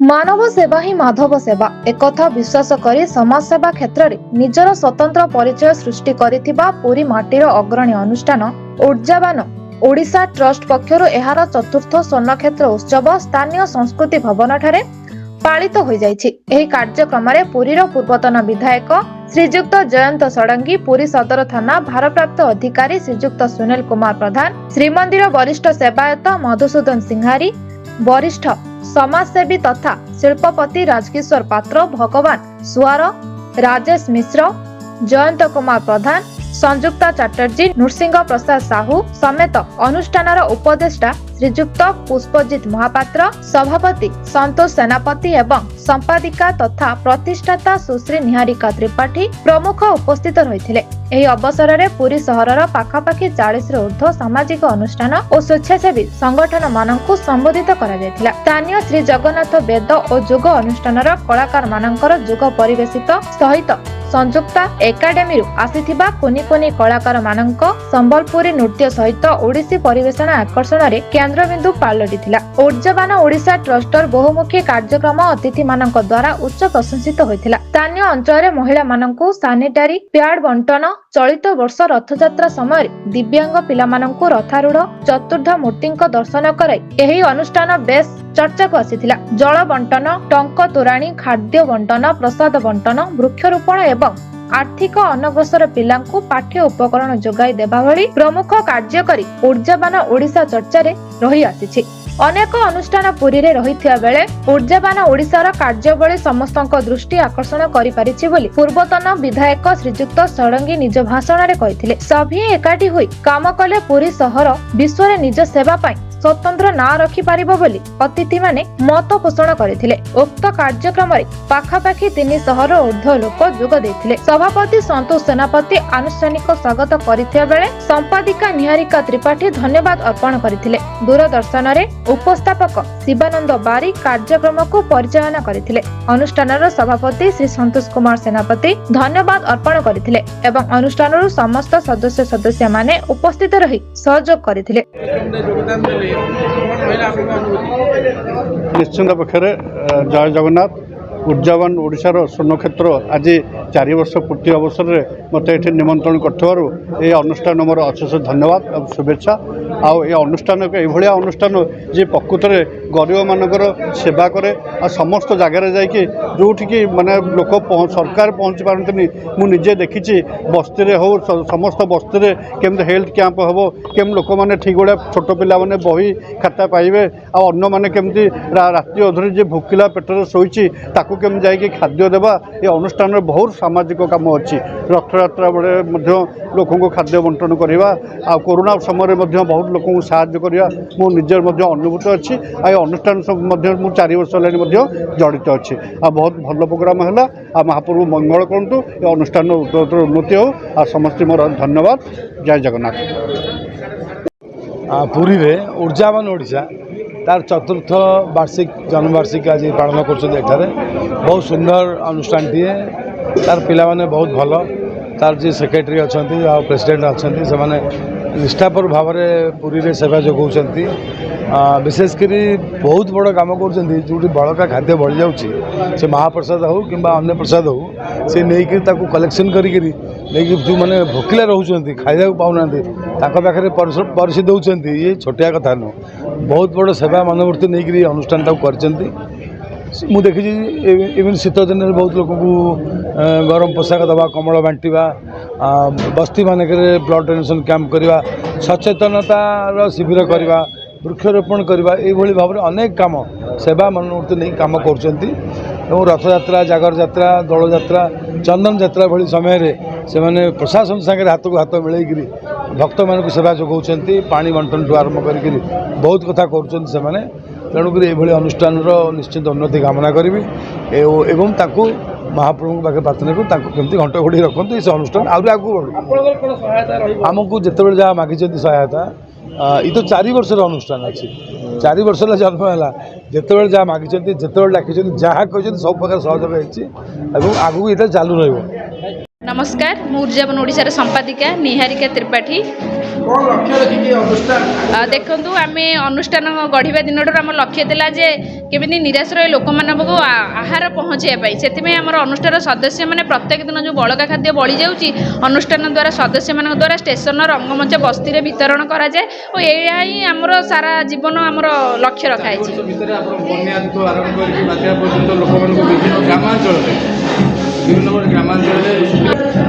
मानव सेवा ही माधव सेवा एकथा विश्वास करी समाज सेवा क्षेत्र में निजर स्वतंत्र परिचय सृष्टि करिथिबा पुरी माटीर अग्रणी अनुष्ठान ऊर्जावान ओडिशा ट्रस्ट पक्षरु एहार चतुर्थ स्वर्णक्षेत्र उत्सव स्थानीय संस्कृति भवन ठारे पालित हो जाइछि। एही कार्यक्रम रे पुरीर पूर्वतन विधायक श्रीजुक्त जयंत षडंगी, पुरी सदर थाना भारप्राप्त अधिकारी श्रीजुक्त सुनील कुमार प्रधान, श्रीमंदिर वरिष्ठ सेवायत मधुसूदन सिंहारी, वरिष्ठ समाजसेवी तथा शिल्पपति राजकिशोर पात्र, भगवान सुआर, राजेश मिश्र, जयंत कुमार प्रधान, संजुक्ता चटर्जी, नृसिंह प्रसाद साहू समेत अनुष्ठानर उपदेष्टा श्रीजुक्त पुष्पजित महापात्र, सभापति संतोष सेनापति एवं संपादिका तथा प्रतिष्ठाता सुश्री निहारिका त्रिपाठी प्रमुख उपस्थित रहिथिले। एही अवसर में पुरी सहरर पाखापाखि 40 ऊर्ध्व सामाजिक अनुष्ठान और स्वेच्छासेवी संगठन मानक संबोधित करा जायथिला। स्थानीय श्री जगन्नाथ वेद और जोग अनुष्ठानर कलाकार मानकर जोग परिवेशित सहित संयुक्ता एकाडेमी आसीथिबा कोनी कोनी कलाकार मानक संबलपुरी नृत्य सहित ओडिसी परिवेषण आकर्षण रे केंद्रबिंदु पालटिथिला। ऊर्जावान ओडिशा ट्रस्टर बहुमुखी कार्यक्रम अतिथि मानक द्वारा उच्च प्रशंसित होइथिला। स्थानीय अंचल रे महिला मानकु सैनिटरी पैड बंटन, चलित वर्ष रथयात्रा समय दिव्यांग पिला मानकु रथारूढ़ चतुर्धा मूर्ति दर्शन कराई एही अनुष्ठान बेस चर्चा को आसीथिला। जल बंटन, टंक तोराणी, खाद्य बंटन, प्रसाद बंटन, वृक्षरोपण एवं आर्थिक अनग्रसर पिलांकु पाठ्य उपकरण जोगाई देबा भली प्रमुख कार्य करी ऊर्जावान ओडिशा चर्चा रे रही आसीछि। अनेक अनुष्ठान पुरी रे रहिथिया बेले ऊर्जावान ओडिशार कार्यबली समस्तक दृष्टि आकर्षण करि पारिछि बोली पूर्वतन विधायक श्रीजुक्त षडंगी निज भाषण रे कहिथिले। सभी एकाठी होई काम कले पुरी सहर विश्व रे निज सेवा पाई स्वतंत्र ना रखी पारिबो बोली अतिथि माने मत पोषण करथिले। उक्त कार्यक्रम रे पाखापाखि 300 ऊर्ध्व लोक जोग देथिले। सभापति संतोष सेनापति आनुष्ठानिक स्वागत करथिया बेले संपादिका निहारिका त्रिपाठी धन्यवाद अर्पण करथिले। दूरदर्शन रे उपस्थापक शिवानंद बारी कार्यक्रम को परिचालना करथिले। अनुष्ठानर सभापति श्री संतोष कुमार सेनापति धन्यवाद अर्पण करथिले एवं अनुष्ठानर समस्त सदस्य माने उपस्थित रही सहयोग करथिले। निश्चिंत पक्षरे जय जगन्नाथ। ऊर्जावान ओडिशार स्वर्णक्षेत्र आज 4 वर्ष पूर्ति अवसर में मत ये निमंत्रण कर अनुष्ठान मोर अशेष धन्यवाद और शुभेच्छा। आउ ये अनुष्ठान यह अनुष्ठान जी प्रकृत में गरीब मानकर सेवा करे आ समस्त जगार जाकि जोठिकी माने लोक सरकार पहुँची पारती मुझे देखी बस्ती हो समस्त बस्ती में केमती हेल्थ कैंप हम केम लोक मैंने ठीक भाया छोट पिला मैंने बही खाता पाइबे आन्न मैंने केमती राति अधरे जी भोकिला पेटर शोची ताकू केम जाइए खाद्य देवा ये अनुष्ठान में बहुत सामाजिक काम अच्छी। रथयात्रा बेले लोक खाद्य बंटन करवा आ कोरोना समय बहुत लोक साहाय्य करवा मो निजर अनुभूत अच्छी। आ अनुष्ठान 4 वर्ष है जड़ित अच्छी। आ बहुत भल प्रोग्राम है। आ महाप्रभु मंगल करतु ये अनुष्ठान उत्तर उन्नति हो। आ समस्त मोर धन्यवाद। जय जगन्नाथ। पुरी रे ऊर्जावान ओडिशा तार चतुर्थ वार्षिक जन्मवार्षिक आज पालन कर बहुत सुंदर अनुष्ठान टीए। तार पिला माने बहुत भल तार जी सेक्रेटरी अच्छा प्रेसिडेंट अच्छा से निष्ठापर भाव में पुरी रे सेवा जोगाउछंती। विशेषकर बहुत बड़ काम कर जो बड़का खाद्य बढ़ी जाऊँगी से महाप्रसाद हो कि अन्य प्रसाद हो से नहीं कलेक्शन करी जो मैंने भोकिला रोचे खाइबा पाऊना पाखे परिषद दौरान ये छोटिया कथा नुह बहुत बड़ सेवा मनोवृत्ति नहीं अनुष्ठान कर देखी इवन शीत दिन में बहुत लोक को गरम पोशाक दवा कमल बांटा बस्ती मानक ब्लड डोनेशन कैंप करवा सचेतनतार शिविर करवा वृक्षरोपण करवा ये भाव में अनेक काम सेवा मनोवृत्ति नहीं काम कर रथयात्रा जागर यात्रा दल यात्रा चंदन यात्रा भली समय से मैंने प्रशासन सागर हाथ को हाथ मिलैकि भक्त मान सेवा जोगाउछंती। पानी बंटन ठू आरंभ कर बहुत कथा कर तेणुक ये अनुष्ठान निश्चित उन्नति कामना करी एवं ताकू महाप्रभु पाखे प्रार्थना करमती घंट घोड़ी रखते से अनुष्ठान आहरी आगू बढ़ू। आमको जिते जहाँ मागी सहायता ये तो 4 वर्ष अनुष्ठान अच्छी 4 वर्ष जन्म है जिते जहाँ मागी जिते डाक जहाँ कहते सब प्रकार सहयोग होती आगू ये चालू रही। नमस्कार मु उर्जावन ओडिशार संपादिका निहारिका त्रिपाठी देखु आम अनुष्ठान गढ़ा दिन आम लक्ष्य था जे केमी निराश्रय लोक मानक आहार पहुँचाई से आम अनुष्ठान सदस्य मैंने प्रत्येक दिन जो बड़का खाद्य बड़ी जाऊँगी अनुष्ठान द्वारा सदस्य मान द्वारा स्टेशन रंगमंच बस्ती में वितरण कराए और यह ही आमर सारा जीवन आमर लक्ष्य रखाई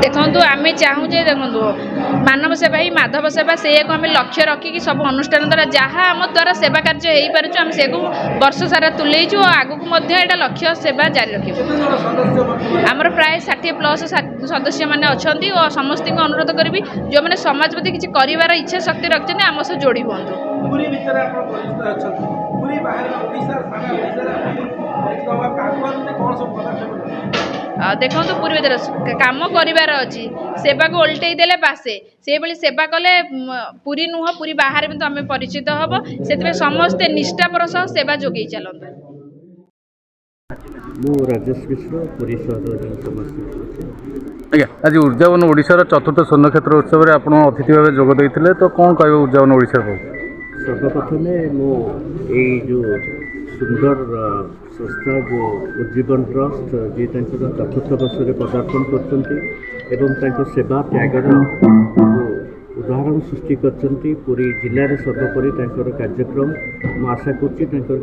देखु आम चाहूँ देखो मानव सेवा ही माधव सेवा से आम लक्ष्य रखिकी सब अनुष्ठान द्वारा जहाँ आम द्वारा सेवा कार्य हो पार्छ आम से वर्ष सारा तुलेचु और आगक यहाँ लक्ष्य सेवा जारी रखी आमर प्राय 60+ सदस्य मैंने अच्छा और समस्त अनुरोध करी जो मैंने समाज प्रति किसी कर इच्छा शक्ति रखते आम सह जोड़ी हूँ देखो पूरी कम कर सेवा को ओल्टे देले बासे से भाई सेवा कले पूरी नुह पूरी बाहर भी तो आम परिचित हम से समस्ते निष्ठापर सह सेवा जोगे चलते राजेश मिश्र पुरी आज्ञा आज ऊर्जावन ओडिशार चतुर्थ स्वर्णक्षेत्र उत्सव में आप अतिथि भाव जोग देते तो कौन कह ऊर्जावन ओडिशा को सर्वप्रथमे मो जो सुंदर संस्था जो उज्जीवन ट्रस्ट जी चतुर्थ वर्ष में पदार्पण कर सेवा त्यागर उदाहरण सृष्टि करछंती पूरी जिले सर्वोपरि कार्यक्रम मु आशा कर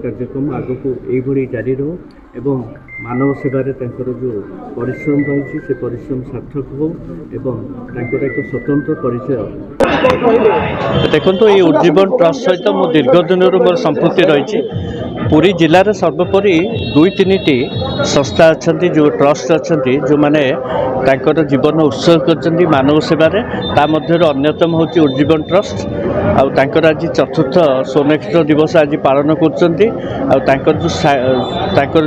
कार्यक्रम आग को यही जारी रो एवं मानव सेवारे जो परिश्रम रही से परिश्रम सार्थक हो एवं एक स्वतंत्र परिचय देखो ये उज्जीवन ट्रस्ट सहित मो दीर्घ दिन मोर संपृक्ति रही पुरी जिलार सर्वोपरि 2-3टी संस्था अच्छा जो ट्रस्ट अच्छा जो मैंने जीवन उत्सर्ग कर मानव सेवारे ता मध्य अन्यतम हूँ उज्जीवन ट्रस्ट आउर आज चतुर्थ स्वर्णक्षेत्र दिवस आज पालन कर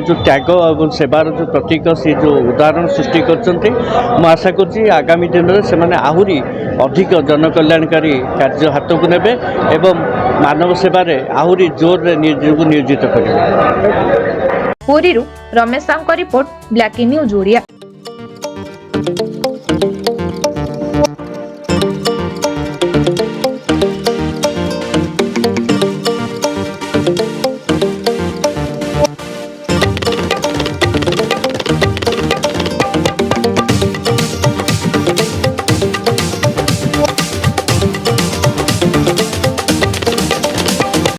जो त्याग और सेवार जो प्रतीक से जो उदाहरण सृष्टि कर आशा कर आगामी दिन में से आहरी अधिक जनकल्याणकारी कार्य हाथ को नेबे एवं मानव सेवारे आहरी जोर नियोजित करेंगे। पुरीरू Ramesh report black news Odia.